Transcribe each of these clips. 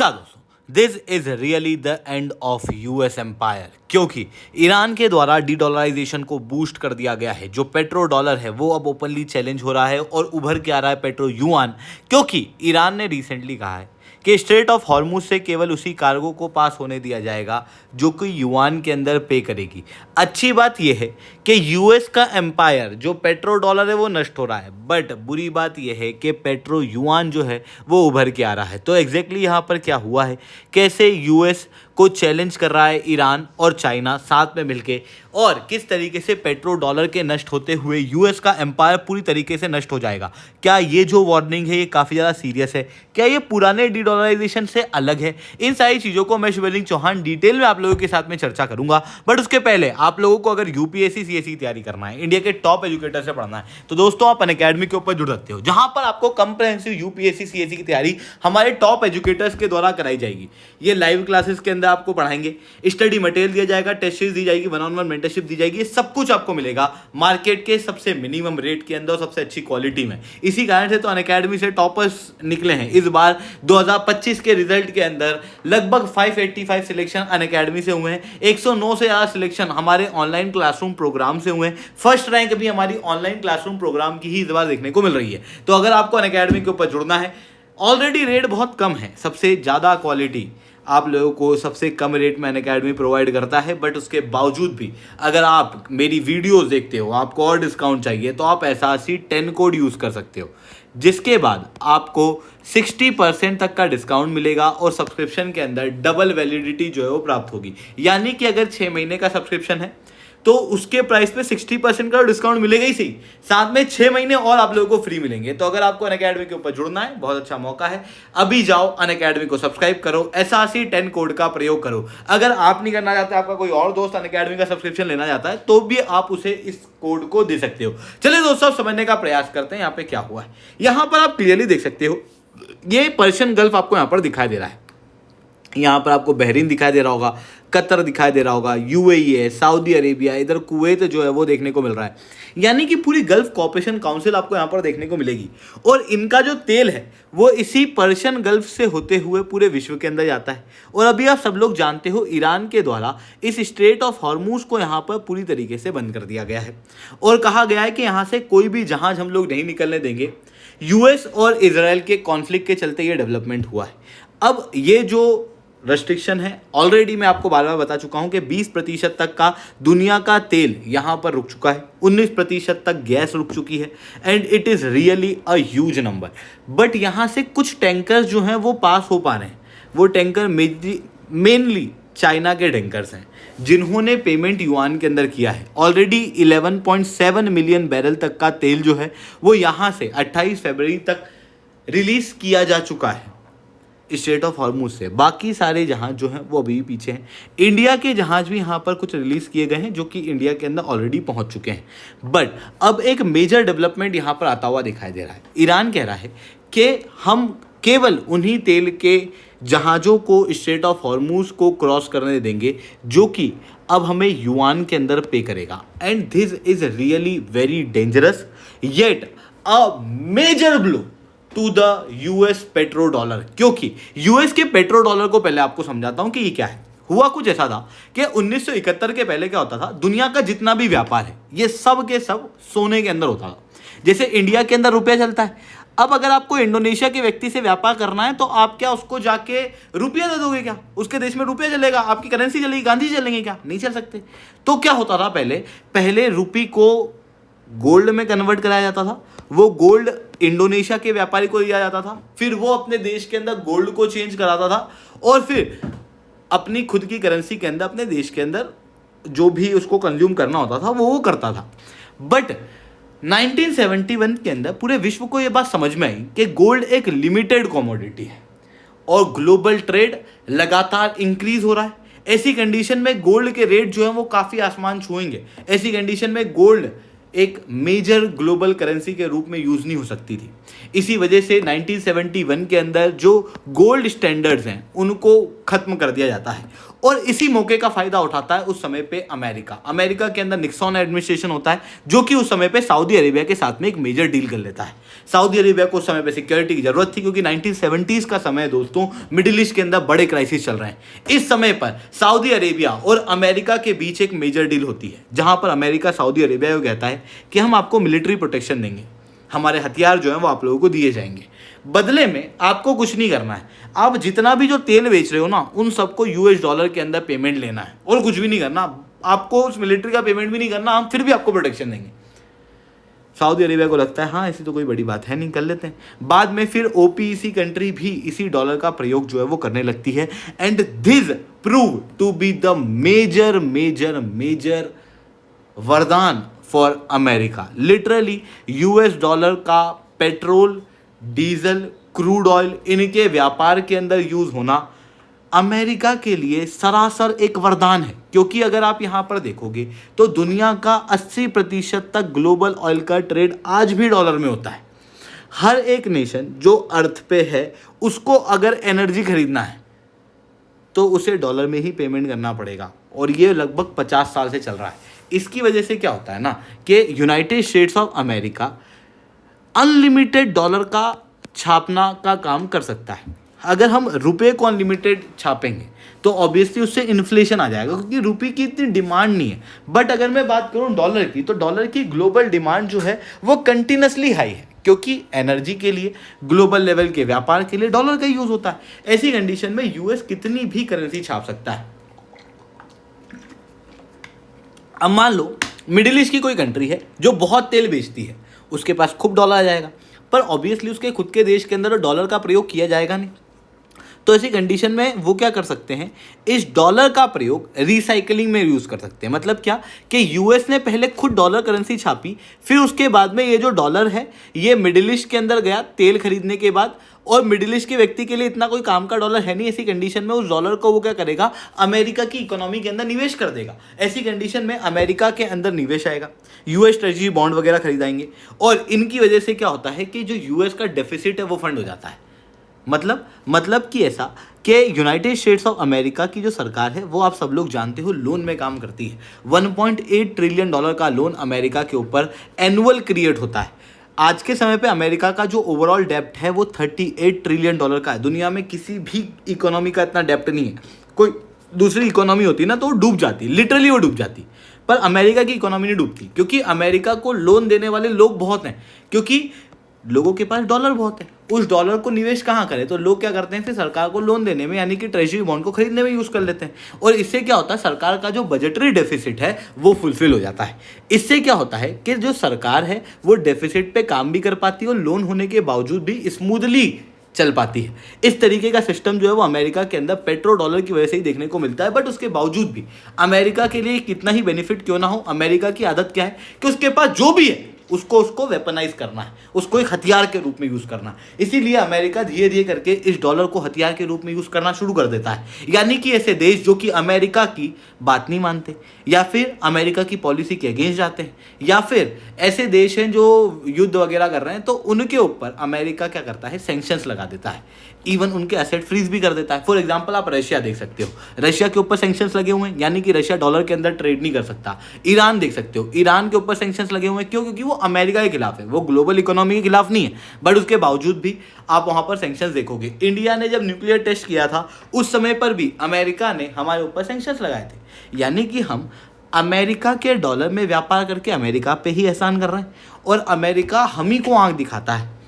क्या दोस्तों, this is really the end of US empire, क्योंकि ईरान के द्वारा डी डॉलराइजेशन को बूस्ट कर दिया गया है। जो पेट्रो डॉलर है वो अब ओपनली चैलेंज हो रहा है और उभर के आ रहा है पेट्रो युआन, क्योंकि ईरान ने रिसेंटली कहा है कि स्ट्रेट ऑफ हॉर्मुज से केवल उसी कार्गो को पास होने दिया जाएगा जो कि युआन के अंदर पे करेगी। अच्छी बात यह है कि यूएस का एम्पायर जो पेट्रो डॉलर है वो नष्ट हो रहा है, बट बुरी बात यह है कि पेट्रो युआन जो है वो उभर के आ रहा है। तो एग्जैक्टली यहाँ पर क्या हुआ है, कैसे यूएस को चैलेंज कर रहा है ईरान और चाइना साथ में मिलके, और किस तरीके से पेट्रो डॉलर के नष्ट होते हुए यूएस का एम्पायर पूरी तरीके से नष्ट हो जाएगा। क्या ये जो वार्निंग है ये काफ़ी ज़्यादा सीरियस है? क्या ये पुराने डी डॉलराइजेशन से अलग है? इन सारी चीज़ों को मैं शिवलिंग चौहान डिटेल में आप लोगों के साथ में चर्चा करूंगा। बट उसके पहले आप लोगों को अगर यूपीएससी सीएससी की तैयारी करना है, इंडिया के टॉप एजुकेटर से पढ़ना है, तो दोस्तों आप अनअकैडमी के ऊपर जुड़ सकते हो, जहां पर आपको कंप्रहेंसिव यूपीएससी सीएससी की तैयारी हमारे टॉप एजुकेटर्स के द्वारा कराई जाएगी। ये लाइव क्लासेस के अंदर आपको पढ़ाएंगे, स्टडी मटेरियल दिया जाएगा, टेस्ट सीरीज दी जाएगी, वन ऑन वन मेंटरशिप दी जाएगी। ये सब कुछ आपको मिलेगा मार्केट के सबसे मिनिमम रेट के अंदर, सबसे अच्छी क्वालिटी में। इसी कारण से तो अनअकैडमी से टॉपर्स निकले हैं। इस बार 2025 के रिजल्ट के अंदर लगभग 585 सिलेक्शन अनअकैडमी से हुए हैं, 109 से ज़्यादा सिलेक्शन हमारे ऑनलाइन क्लासरूम प्रोग्राम से हुए हैं। फर्स्ट रैंक भी हमारी ऑनलाइन क्लासरूम प्रोग्राम की ही इस बार देखने को मिल रही है। तो अगर आपको अनअकैडमी के ऊपर जुड़ना है, ऑलरेडी रेट बहुत कम है, सबसे ज़्यादा क्वालिटी आप लोगों को सबसे कम रेट में अनअकैडमी प्रोवाइड करता है। बट उसके बावजूद भी अगर आप मेरी वीडियोस देखते हो, आपको और डिस्काउंट चाहिए, तो आप एसआरसी 10 कोड यूज़ कर सकते हो, जिसके बाद आपको 60% तक का डिस्काउंट मिलेगा और सब्सक्रिप्शन के अंदर डबल वैलिडिटी जो है वो प्राप्त होगी। यानी कि अगर 6 महीने का सब्सक्रिप्शन है तो उसके प्राइस पे 60% का डिस्काउंट मिलेगा ही सही, साथ में 6 महीने और आप लोगों को फ्री मिलेंगे। तो अगर आपको अनअकैडमी के ऊपर जुड़ना है, बहुत अच्छा मौका है, अभी जाओ अनअकैडमी को सब्सक्राइब करो, एसआरसी 10 कोड का प्रयोग करो। अगर आप नहीं करना चाहते, आपका कोई और दोस्त अनअकैडमी का सब्सक्रिप्शन लेना चाहता है, तो भी आप उसे इस कोड को दे सकते हो। चलिए दोस्तों, समझने का प्रयास करते हैं यहाँ पे क्या हुआ है। यहाँ पर आप क्लियरली देख सकते हो, ये पर्शियन गल्फ आपको यहाँ पर दिखाई दे रहा है। यहाँ पर आपको बहरीन दिखाई दे रहा होगा, कतर दिखाई दे रहा होगा, यूएई है, सऊदी अरेबिया, इधर कुवैत जो है वो देखने को मिल रहा है। यानी कि पूरी गल्फ कॉर्पोरेशन काउंसिल आपको यहाँ पर देखने को मिलेगी। और इनका जो तेल है वो इसी पर्शियन गल्फ से होते हुए पूरे विश्व के अंदर जाता है। और अभी आप सब लोग जानते हो, ईरान के द्वारा इस स्ट्रेट ऑफ हॉर्मुज को यहाँ पर पूरी तरीके से बंद कर दिया गया है और कहा गया है कि यहाँ से कोई भी जहाज हम लोग नहीं निकलने देंगे। यूएस और इजराइल के कॉन्फ्लिक्ट के चलते ये डेवलपमेंट हुआ है। अब ये जो रेस्ट्रिक्शन है, ऑलरेडी मैं आपको बार बार बता चुका हूं कि 20% तक का दुनिया का तेल यहां पर रुक चुका है, 19% तक गैस रुक चुकी है, and it is really a huge number. But यहां से कुछ टैंकर्स जो हैं वो पास हो पा रहे हैं। वो टैंकर मेनली चाइना के टैंकर्स हैं, जिन्होंने पेमेंट युआन के अंदर किया है। ऑलरेडी 11.7 मिलियन बैरल तक का तेल जो है वो यहाँ से 28 फरवरी तक रिलीज किया जा चुका है स्ट्रेट ऑफ हॉर्मुज से। बाकी सारे जहाज जो हैं वो अभी भी पीछे हैं। इंडिया के जहाज भी यहाँ पर कुछ रिलीज किए गए हैं जो कि इंडिया के अंदर ऑलरेडी पहुँच चुके हैं। बट अब एक मेजर डेवलपमेंट यहाँ पर आता हुआ दिखाई दे रहा है। ईरान कह रहा है कि हम केवल उन्हीं तेल के जहाज़ों को स्ट्रेट ऑफ हॉर्मुज को क्रॉस करने देंगे जो कि अब हमें युआन के अंदर पे करेगा। And this is really very dangerous, yet a major blow to the US petro dollar. क्योंकि यूएस के पेट्रो डॉलर को पहले आपको समझाता हूं कि ये क्या है। हुआ कुछ ऐसा था कि 1971 के पहले क्या होता था, दुनिया का जितना भी व्यापार है ये सब के सब सोने के अंदर होता था। जैसे इंडिया के अंदर रुपया चलता है, अब अगर आपको इंडोनेशिया के व्यक्ति से व्यापार करना है तो आप क्या उसको जाके रुपया दे दोगे? क्या उसके देश में रुपया चलेगा? आपकी करेंसी चलेगी? गांधी चलेंगे क्या? नहीं चल सकते। तो क्या होता था, पहले रुपये को गोल्ड में कन्वर्ट कराया जाता था, वो गोल्ड इंडोनेशिया के व्यापारी को दिया जाता था, फिर वो अपने देश के अंदर गोल्ड को चेंज कराता था और फिर अपनी खुद की करेंसी के अंदर अपने देश के अंदर जो भी उसको कंज्यूम करना होता था वो करता था। बट 1971 के अंदर पूरे विश्व को ये बात समझ में आई कि गोल्ड एक लिमिटेड कमोडिटी है और ग्लोबल ट्रेड लगातार इंक्रीज हो रहा है। ऐसी कंडीशन में गोल्ड के रेट जो है वो काफ़ी आसमान छुएंगे। ऐसी कंडीशन में गोल्ड एक मेजर ग्लोबल करेंसी के रूप में यूज़ नहीं हो सकती थी। इसी वजह से 1971 के अंदर जो गोल्ड स्टैंडर्ड्स हैं उनको खत्म कर दिया जाता है। और इसी मौके का फायदा उठाता है उस समय पे अमेरिका के अंदर निक्सन एडमिनिस्ट्रेशन होता है, जो कि उस समय पे सऊदी अरेबिया के साथ में एक मेजर डील कर लेता है। सऊदी अरेबिया को उस समय पे सिक्योरिटी की जरूरत थी, क्योंकि 1970s का समय है दोस्तों, मिडिल ईस्ट के अंदर बड़े क्राइसिस चल रहे हैं। इस समय पर सऊदी अरेबिया और अमेरिका के बीच एक मेजर डील होती है, जहां पर अमेरिका सऊदी अरेबिया को कहता है कि हम आपको मिलिट्री प्रोटेक्शन देंगे, हमारे हथियार जो है वो आप लोगों को दिए जाएंगे, बदले में आपको कुछ नहीं करना है, आप जितना भी जो तेल बेच रहे हो ना उन सबको यूएस डॉलर के अंदर पेमेंट लेना है और कुछ भी नहीं करना, आपको उस मिलिट्री का पेमेंट भी नहीं करना, हम फिर भी आपको प्रोटेक्शन देंगे। सऊदी अरेबिया को लगता है हाँ ऐसी तो कोई बड़ी बात है नहीं, कर लेते हैं। बाद में फिर ओपीईसी कंट्री भी इसी डॉलर का प्रयोग जो है वो करने लगती है, and this prove to be the major major major वरदान for America. Literally US dollar का पेट्रोल, डीजल, क्रूड ऑयल इनके व्यापार के अंदर यूज होना अमेरिका के लिए सरासर एक वरदान है, क्योंकि अगर आप यहां पर देखोगे तो दुनिया का 80% तक ग्लोबल ऑयल का ट्रेड आज भी डॉलर में होता है। हर एक नेशन जो अर्थ पे है उसको अगर एनर्जी खरीदना है तो उसे डॉलर में ही पेमेंट करना पड़ेगा, और ये लगभग 50 साल से चल रहा है। इसकी वजह से क्या होता है ना कि United states of America unlimited dollar का छापना का काम कर सकता है। अगर हम रुपए को अनलिमिटेड छापेंगे तो ऑब्वियसली उससे इन्फ्लेशन आ जाएगा, क्योंकि रुपये की इतनी डिमांड नहीं है। बट अगर मैं बात करूं डॉलर की, तो डॉलर की ग्लोबल डिमांड जो है वो कंटिन्यूसली हाई है, क्योंकि एनर्जी के लिए, ग्लोबल लेवल के व्यापार के लिए डॉलर का यूज होता है। ऐसी कंडीशन में यूएस कितनी भी करेंसी छाप सकता है। अब मान लो मिडिल ईस्ट की कोई कंट्री है जो बहुत तेल बेचती है, उसके पास खूब डॉलर आ जाएगा, पर ऑब्वियसली उसके खुद के देश के अंदर डॉलर का प्रयोग किया जाएगा नहीं। तो ऐसी कंडीशन में वो क्या कर सकते हैं, इस डॉलर का प्रयोग रिसाइकलिंग में यूज कर सकते हैं। मतलब क्या कि यूएस ने पहले खुद डॉलर करेंसी छापी, फिर उसके बाद में ये जो डॉलर है ये मिडिल ईस्ट के अंदर गया तेल खरीदने के बाद, और मिडिल ईस्ट के व्यक्ति के लिए इतना कोई काम का डॉलर है नहीं। ऐसी कंडीशन में उस डॉलर को वो क्या करेगा, अमेरिका की इकोनॉमी के अंदर निवेश कर देगा। ऐसी कंडीशन में अमेरिका के अंदर निवेश आएगा, यूएस ट्रेजरी बॉन्ड वगैरह खरीदाएंगे, और इनकी वजह से क्या होता है कि जो यूएस का डेफिसिट है वो फंड हो जाता है। मतलब कि ऐसा कि यूनाइटेड स्टेट्स ऑफ अमेरिका की जो सरकार है वो आप सब लोग जानते हो लोन में काम करती है। 1.8 ट्रिलियन डॉलर का लोन अमेरिका के ऊपर एनुअल क्रिएट होता है। आज के समय पे अमेरिका का जो ओवरऑल डेप्ट है वो 38 ट्रिलियन डॉलर का है। दुनिया में किसी भी इकोनॉमी का इतना डेप्ट नहीं है। कोई दूसरी इकोनॉमी होती ना तो वो डूब जाती, लिटरली वो डूब जाती, पर अमेरिका की इकोनॉमी नहीं डूबती, क्योंकि अमेरिका को लोन देने वाले लोग बहुत हैं, क्योंकि लोगों के पास डॉलर बहुत है। उस डॉलर को निवेश कहाँ करें, तो लोग क्या करते हैं, फिर सरकार को लोन देने में, यानी कि ट्रेजरी बॉन्ड को खरीदने में यूज कर लेते हैं, और इससे क्या होता है, सरकार का जो बजटरी डेफिसिट है वो फुलफिल हो जाता है। इससे क्या होता है कि जो सरकार है वो डेफिसिट पे काम भी कर पाती है और लोन होने के बावजूद भी स्मूथली चल पाती है। इस तरीके का सिस्टम जो है वो अमेरिका के अंदर पेट्रो डॉलर की वजह से ही देखने को मिलता है। बट उसके बावजूद भी अमेरिका के लिए कितना ही बेनिफिट क्यों ना हो, अमेरिका की आदत क्या है कि उसके पास जो भी है उसको वेपनाइज करना है, उसको एक हथियार के रूप में यूज करना है। इसीलिए अमेरिका धीरे धीरे करके इस डॉलर को हथियार के रूप में यूज करना शुरू कर देता है। यानी कि ऐसे देश जो कि अमेरिका की बात नहीं मानते, या फिर अमेरिका की पॉलिसी के अगेंस्ट जाते हैं, या फिर ऐसे देश हैं जो युद्ध वगैरह कर रहे हैं, तो उनके ऊपर अमेरिका क्या करता है, सैंक्शंस लगा देता है, इवन उनके एसेट फ्रीज भी कर देता है। फॉर एग्जाम्पल आप रशिया देख सकते हो, रशिया के ऊपर सैंक्शंस लगे हुए हैं, यानी कि रशिया डॉलर के अंदर ट्रेड नहीं कर सकता। ईरान देख सकते हो, ईरान के ऊपर सैंक्शंस लगे हुए हैं, क्यों? क्योंकि वो अमेरिका के खिलाफ है, वो ग्लोबल इकोनॉमी के खिलाफ नहीं है, बट उसके बावजूद भी आप वहां पर सैंक्शंस देखोगे। इंडिया ने जब न्यूक्लियर टेस्ट किया था उस समय पर भी अमेरिका ने हमारे ऊपर सैंक्शंस लगाए थे। यानी कि हम अमेरिका के डॉलर में व्यापार करके अमेरिका पे ही एहसान कर रहे हैं, और अमेरिका हम ही को आंख दिखाता है।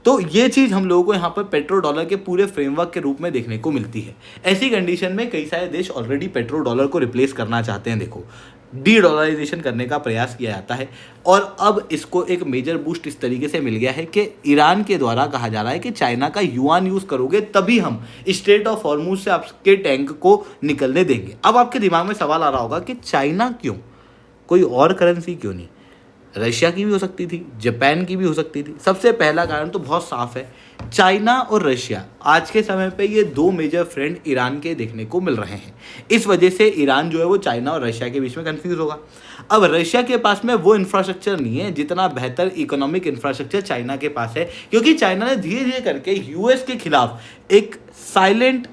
तो ये चीज़ हम लोगों को यहाँ पर पेट्रो डॉलर के पूरे फ्रेमवर्क के रूप में देखने को मिलती है। ऐसी कंडीशन में कई सारे देश ऑलरेडी पेट्रो डॉलर को रिप्लेस करना चाहते हैं। देखो, डी डॉलराइजेशन करने का प्रयास किया जाता है, और अब इसको एक मेजर बूस्ट इस तरीके से मिल गया है कि ईरान के द्वारा कहा जा रहा है कि चाइना का युआन यूज़ करोगे तभी हम स्ट्रेट ऑफ हॉर्मुज से आपके टैंक को निकलने देंगे। अब आपके दिमाग में सवाल आ रहा होगा कि चाइना क्यों, कोई और करेंसी क्यों नहीं? रशिया की भी हो सकती थी, जापान की भी हो सकती थी। सबसे पहला कारण तो बहुत साफ है, चाइना और रशिया आज के समय पे ये दो मेजर फ्रेंड ईरान के देखने को मिल रहे हैं। इस वजह से ईरान जो है वो चाइना और रशिया के बीच में कंफ्यूज होगा। अब रशिया के पास में वो इंफ्रास्ट्रक्चर नहीं है जितना बेहतर इकोनॉमिक इंफ्रास्ट्रक्चर चाइना के पास है, क्योंकि चाइना ने धीरे धीरे करके यूएस के खिलाफ एक साइलेंट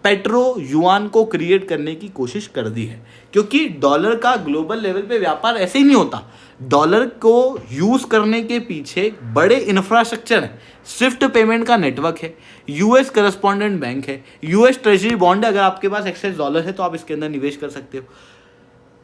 पेट्रो युआन को क्रिएट करने की कोशिश कर दी है, क्योंकि डॉलर का ग्लोबल लेवल पे व्यापार ऐसे ही नहीं होता। डॉलर को यूज करने के पीछे बड़े इंफ्रास्ट्रक्चर है, स्विफ्ट पेमेंट का नेटवर्क है, यूएस करस्पॉन्डेंट बैंक है, यूएस ट्रेजरी बॉन्ड है। अगर आपके पास एक्सेस डॉलर है तो आप इसके अंदर निवेश कर सकते हो।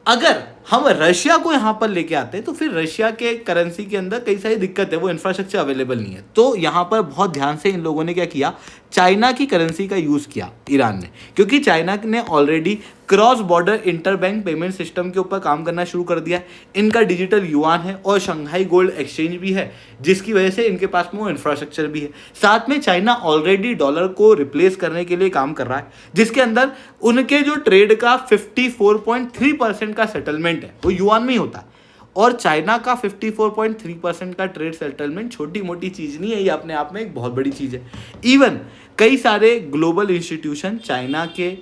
अगर हम रशिया को यहाँ पर लेके आते हैं तो फिर रशिया के करेंसी के अंदर कई सारी दिक्कत है, वो इंफ्रास्ट्रक्चर अवेलेबल नहीं है। तो यहाँ पर बहुत ध्यान से इन लोगों ने क्या किया, चाइना की करेंसी का यूज़ किया ईरान ने, क्योंकि चाइना ने already cross border interbank payment system के ऊपर काम करना शुरू कर दिया। इनका डिजिटल युआन है और शंघाई गोल्ड एक्सचेंज भी है, जिसकी वजह से इनके पास में वो इंफ्रास्ट्रक्चर भी है। साथ में चाइना ऑलरेडी डॉलर को रिप्लेस करने के लिए काम कर रहा है, जिसके अंदर उनके जो ट्रेड का 54.3% का सेटलमेंट है वो युआन में ही होता है। और चाइना का 54.3% का ट्रेड सेटलमेंट छोटी मोटी चीज़ नहीं है, ये अपने आप में एक बहुत बड़ी चीज़ है। इवन कई सारे ग्लोबल इंस्टीट्यूशन चाइना के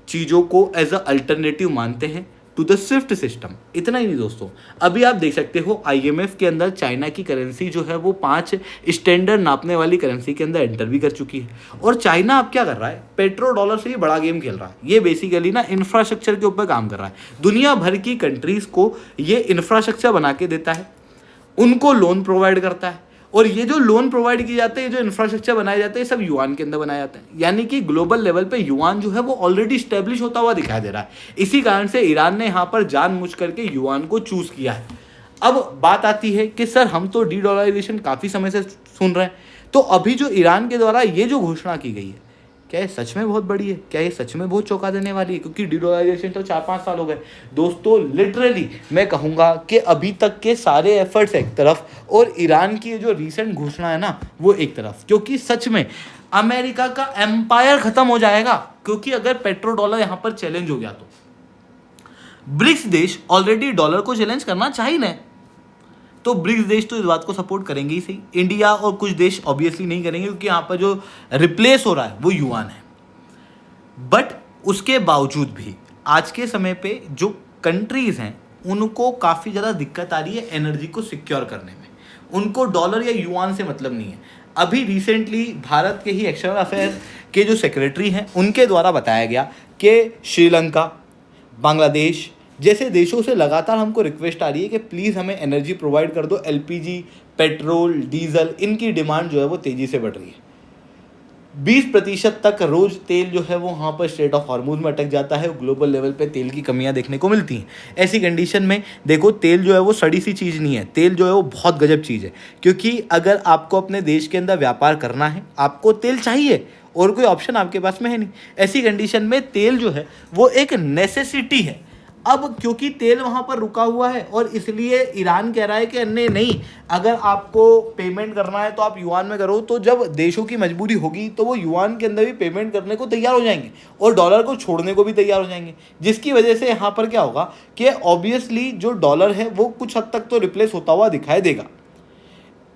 चीज़ों को एज अ अल्टरनेटिव मानते हैं टू द स्विफ्ट सिस्टम। इतना ही नहीं दोस्तों, अभी आप देख सकते हो आईएमएफ के अंदर चाइना की करेंसी जो है वो 5 स्टैंडर्ड नापने वाली करेंसी के अंदर एंटर भी कर चुकी है। और चाइना अब क्या कर रहा है, पेट्रो डॉलर से ही बड़ा गेम खेल रहा है। ये बेसिकली ना इंफ्रास्ट्रक्चर के ऊपर काम कर रहा है। दुनिया भर की कंट्रीज को ये इंफ्रास्ट्रक्चर बना के देता है, उनको लोन प्रोवाइड करता है, और ये जो लोन प्रोवाइड किए जाते हैं, जो इंफ्रास्ट्रक्चर बनाए जाते हैं, सब युआन के अंदर बनाए जाते हैं। यानी कि ग्लोबल लेवल पे युआन जो है वो ऑलरेडी स्टैब्लिश होता हुआ दिखाई दे रहा है। इसी कारण से ईरान ने यहाँ पर जानबूझ करके युआन को चूज किया है। अब बात आती है कि सर हम तो डी डॉलराइजेशन काफ़ी समय से सुन रहे हैं, तो अभी जो ईरान के द्वारा ये जो घोषणा की गई है, क्या ये सच में बहुत बड़ी है? क्या ये सच में बहुत चौंका देने वाली है? क्योंकि डीडॉलराइजेशन तो 4-5 साल हो गए दोस्तों। लिटरली मैं कहूँगा कि अभी तक के सारे एफर्ट्स एक तरफ और ईरान की ये जो रिसेंट घोषणा है ना वो एक तरफ, क्योंकि सच में अमेरिका का एम्पायर खत्म हो जाएगा। क्योंकि अगर पेट्रो डॉलर यहाँ पर चैलेंज हो गया तो ब्रिक्स देश ऑलरेडी डॉलर को चैलेंज करना चाहिए ना, तो ब्रिक्स देश तो इस बात को सपोर्ट करेंगे ही सही। इंडिया और कुछ देश ऑब्वियसली नहीं करेंगे, क्योंकि यहाँ पर जो रिप्लेस हो रहा है वो युआन है। बट उसके बावजूद भी आज के समय पे जो कंट्रीज हैं उनको काफ़ी ज़्यादा दिक्कत आ रही है एनर्जी को सिक्योर करने में। उनको डॉलर या युआन से मतलब नहीं है। अभी रिसेंटली भारत के ही एक्सटर्नल अफेयर के जो सेक्रेटरी हैं उनके द्वारा बताया गया कि श्रीलंका, बांग्लादेश जैसे देशों से लगातार हमको रिक्वेस्ट आ रही है कि प्लीज़ हमें एनर्जी प्रोवाइड कर दो। एलपीजी, पेट्रोल, डीजल, इनकी डिमांड जो है वो तेज़ी से बढ़ रही है। 20% तक रोज़ तेल जो है वो वहाँ पर स्ट्रेट ऑफ हॉर्मूज में अटक जाता है। ग्लोबल लेवल पे तेल की कमियाँ देखने को मिलती हैं। ऐसी कंडीशन में देखो, तेल जो है वो सड़ी सी चीज़ नहीं है, तेल जो है वो बहुत गजब चीज़ है। क्योंकि अगर आपको अपने देश के अंदर व्यापार करना है, आपको तेल चाहिए और कोई ऑप्शन आपके पास में है नहीं। ऐसी कंडीशन में तेल जो है वो एक नेसेसिटी है। अब क्योंकि तेल वहाँ पर रुका हुआ है और इसलिए ईरान कह रहा है कि नहीं, अगर आपको पेमेंट करना है तो आप युआन में करो। तो जब देशों की मजबूरी होगी तो वो युआन के अंदर भी पेमेंट करने को तैयार हो जाएंगे और डॉलर को छोड़ने को भी तैयार हो जाएंगे, जिसकी वजह से यहाँ पर क्या होगा कि ऑब्वियसली जो डॉलर है वो कुछ हद तक तो रिप्लेस होता हुआ दिखाई देगा।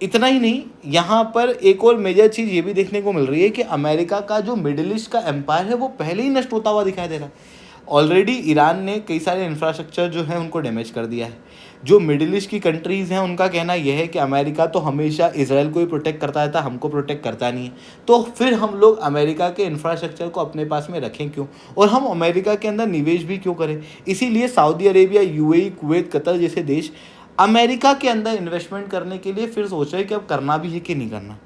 इतना ही नहीं, यहाँ पर एक और मेजर चीज़ ये भी देखने को मिल रही है कि अमेरिका का जो मिडिल ईस्ट का एम्पायर है वो पहले ही नष्ट होता हुआ दिखाई दे रहा है। ऑलरेडी ईरान ने कई सारे इंफ्रास्ट्रक्चर जो है उनको डैमेज कर दिया है। जो मिडिल ईस्ट की कंट्रीज़ हैं उनका कहना यह है कि अमेरिका तो हमेशा इजराइल को ही प्रोटेक्ट करता रहता, हमको प्रोटेक्ट करता नहीं है, तो फिर हम लोग अमेरिका के इंफ्रास्ट्रक्चर को अपने पास में रखें क्यों, और हम अमेरिका के अंदर निवेश भी क्यों करें। इसीलिए Saudi Arabia, UAE, Kuwait, Qatar जैसे देश अमेरिका के अंदर इन्वेस्टमेंट करने के लिए फिर सोच रहे हैं कि अब करना भी है कि नहीं करना।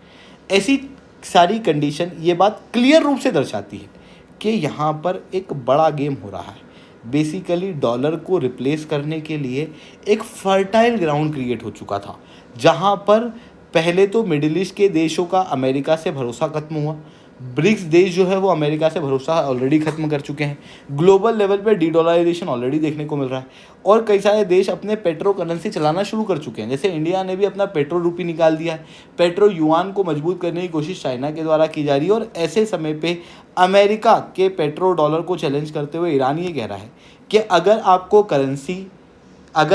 ऐसी सारी कंडीशन ये बात क्लियर रूप से दर्शाती है कि यहाँ पर एक बड़ा गेम हो रहा है। बेसिकली डॉलर को रिप्लेस करने के लिए एक फर्टाइल ग्राउंड क्रिएट हो चुका था, जहाँ पर पहले तो मिडिल ईस्ट के देशों का अमेरिका से भरोसा खत्म हुआ। ब्रिक्स देश जो है वो अमेरिका से भरोसा ऑलरेडी ख़त्म कर चुके हैं। ग्लोबल लेवल पे डीडॉलराइजेशन ऑलरेडी देखने को मिल रहा है और कई सारे देश अपने पेट्रो करेंसी चलाना शुरू कर चुके हैं। जैसे इंडिया ने भी अपना पेट्रो रूपी निकाल दिया है। पेट्रो युआन को मजबूत करने की कोशिश चाइना के द्वारा की जा रही है और ऐसे समय पे अमेरिका के पेट्रो डॉलर को चैलेंज करते हुए ईरान ये कह रहा है कि अगर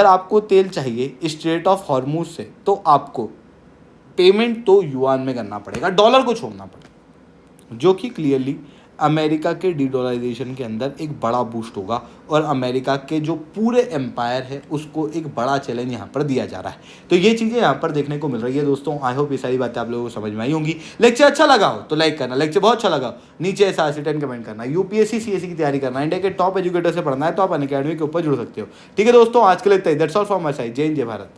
आपको तेल चाहिए स्ट्रेट ऑफ हॉर्मूज से, तो आपको पेमेंट तो युआन में करना पड़ेगा, डॉलर को छोड़ना पड़ेगा, जो कि क्लियरली अमेरिका के डीडॉलराइजेशन के अंदर एक बड़ा बूस्ट होगा और अमेरिका के जो पूरे एम्पायर है उसको एक बड़ा चैलेंज यहाँ पर दिया जा रहा है। तो ये चीज़ें यहाँ पर देखने को मिल रही है दोस्तों। आई होप ये सारी बातें आप लोगों को समझ में आई होंगी। लेक्चर अच्छा लगा हो तो लाइक करना, लेक्चर बहुत अच्छा लगा हो नीचे SRC10 कमेंट करना। यूपीएससी सीएससी की तैयारी करना, इंडिया के टॉप एजुकेटर से पढ़ना है तो आप अनअकैडमी के ऊपर जुड़ सकते हो। ठीक है दोस्तों, आज के लिए इतना ही। That's all from my side. जय हिंद, जय भारत।